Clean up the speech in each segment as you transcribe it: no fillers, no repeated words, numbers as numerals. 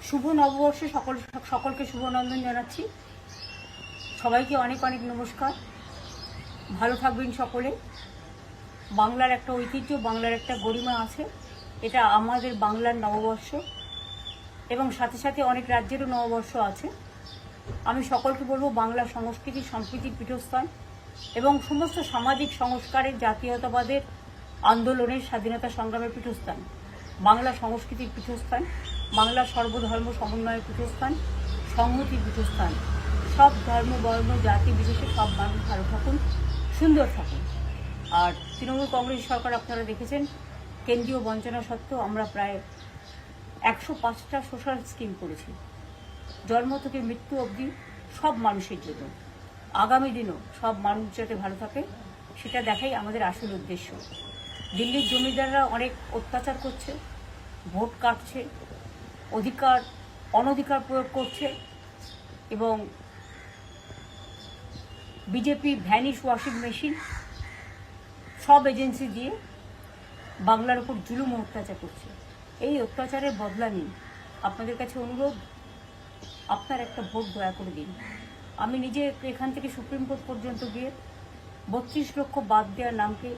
শুভ নববর্ষে সকলকে শুভনন্দন জানাচ্ছি। সবাইকে অনেক অনেক নমস্কার। ভালো থাকবেন সকলে। বাংলার একটা ঐতিহ্য, বাংলার একটা গরিমা আছে। এটা আমাদের বাংলার নববর্ষ এবং সাথে সাথে অনেক রাজ্যেরও নববর্ষ আছে। আমি সকলকে বলবো, বাংলা সংস্কৃতি সম্প্রীতির পীঠস্থান এবং সমস্ত সামাজিক সংস্কারের, জাতীয়তাবাদের আন্দোলনের, স্বাধীনতা সংগ্রামের পীঠস্থান, বাংলা সংস্কৃতির পীঠস্থান, বাংলা সর্বধর্ম সমন্বয়ের পীঠস্থান, সংহতির পীঠস্থান। সব ধর্ম, বর্ণ, জাতি বিশেষে সব মানুষ ভালো থাকুন, সুন্দর থাকুন। আর তৃণমূল কংগ্রেস সরকার আপনারা দেখেছেন, কেন্দ্রীয় বঞ্চনা সত্ত্বেও আমরা প্রায় 105টা সোশ্যাল স্কিম করেছি, জন্ম থেকে মৃত্যু অবধি সব মানুষের জন্য। আগামী দিনও সব মানুষ যাতে ভালো থাকে সেটা দেখাই আমাদের আসল উদ্দেশ্য। দিল্লির জমিদাররা অনেক অত্যাচার করছে, ভোট কাটছে, অনধিকার প্রয়োগ করছে এবং বিজেপি ভ্যানিশ ওয়াশিং মেশিন সব এজেন্সি দিয়ে বাংলার উপর জুলুম অত্যাচার করছে। এই অত্যাচারের বদলা নিন। আপনাদের কাছে অনুরোধ, আপনার একটা ভোট দয়া করে দিন। আমি নিজে এখান থেকে সুপ্রিম কোর্ট পর্যন্ত গিয়ে 32 লক্ষ বাদ দেওয়ার নামকে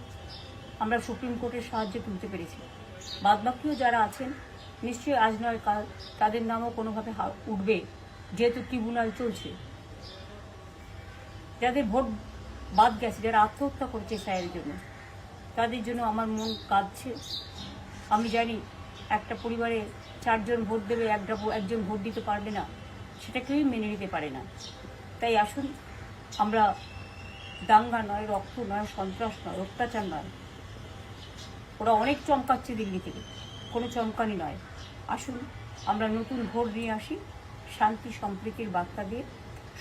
আমরা সুপ্রিম কোর্টের সাহায্যে তুলতে পেরেছি। বাদবাকিও যারা আছেন, নিশ্চয়ই আজ নয় কাল তাদের নামও কোনোভাবে উঠবে, যেহেতু ট্রিব্যুনাল চলছে। যাদের ভোট বাদ গেছে, যারা আত্মহত্যা করেছে স্যারের জন্য, তাদের জন্য আমার মন কাঁদছে। আমি জানি একটা পরিবারে 4 জন ভোট দেবে, একজন ভোট দিতে পারবে না, সেটা কেউই মেনে নিতে পারে না। তাই আসুন, আমরা দাঙ্গা নয়, রক্ত নয়, সন্ত্রাস নয়, অত্যাচার নয়, ওরা অনেক চমকাচ্ছে দিল্লি থেকে, কোনো চমকানি নয়। আসুন আমরা নতুন ভোট নিয়ে আসি, শান্তি সম্প্রীতির বার্তা দিয়ে,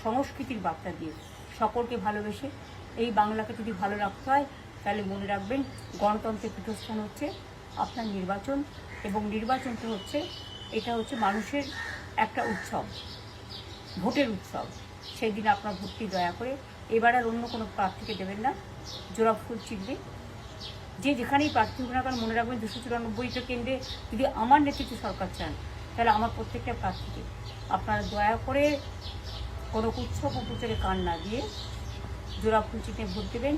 সংস্কৃতির বার্তা দিয়ে, সকলকে ভালোবেসে। এই বাংলাকে যদি ভালো রাখতে হয় তাহলে মনে রাখবেন, গণতন্ত্রের পীঠস্থান হচ্ছে আপনার নির্বাচন, এবং নির্বাচনটা হচ্ছে, এটা হচ্ছে মানুষের একটা উৎসব, ভোটের উৎসব। সেই দিন আপনার ভোটটি দয়া করে এবার আর অন্য কোনো প্রার্থীকে দেবেন না। জোড়া ফুল চিনবে, যে যেখানেই প্রার্থী হোক না কারণ মনে রাখবেন, 294টা কেন্দ্রে যদি আমার নেতৃত্বে সরকার চান, তাহলে আমার প্রত্যেকটা প্রার্থীকে আপনারা দয়া করে কোনো উৎসব উপচারে কান না দিয়ে জোড়া ফুল চিনে ভোট দেবেন।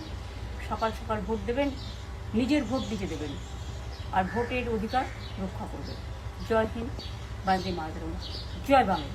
সকাল সকাল ভোট দেবেন, নিজের ভোট নিজে দেবেন, আর ভোটের অধিকার রক্ষা করবেন। জয় হিন্দ, বন্দে মাতরম, জয় বাংলা।